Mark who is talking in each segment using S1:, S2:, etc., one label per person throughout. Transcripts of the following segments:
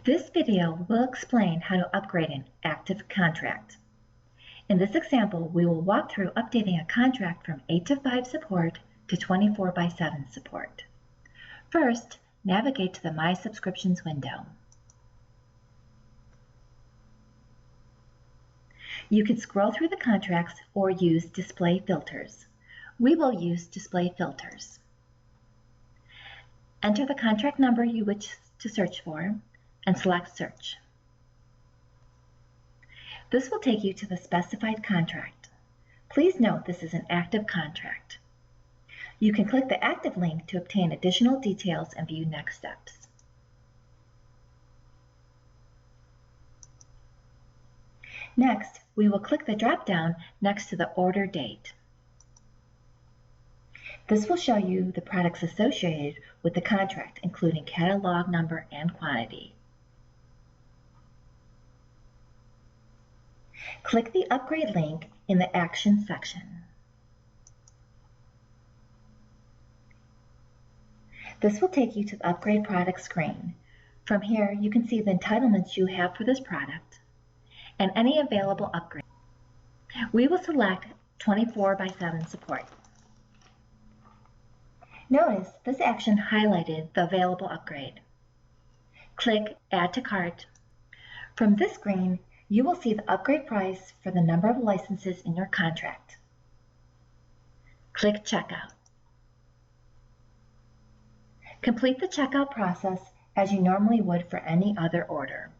S1: This video will explain how to upgrade an active contract. In this example, we will walk through updating a contract from 8-to-5 support to 24/7 support. First, navigate to the My Subscriptions window. You can scroll through the contracts or use display filters. We will use display filters. Enter the contract number you wish to search for and select Search. This will take you to the specified contract. Please note this is an active contract. You can click the active link to obtain additional details and view next steps. Next, we will click the drop-down next to the order date. This will show you the products associated with the contract, including catalog number and quantity. Click the Upgrade link in the Action section. This will take you to the Upgrade Product screen. From here, you can see the entitlements you have for this product and any available upgrade. We will select 24/7 support. Notice this action highlighted the available upgrade. Click Add to Cart. From this screen, you will see the upgrade price for the number of licenses in your contract. Click Checkout. Complete the checkout process as you normally would for any other order.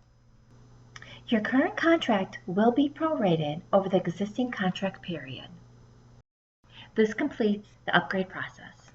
S1: Your current contract will be prorated over the existing contract period. This completes the upgrade process.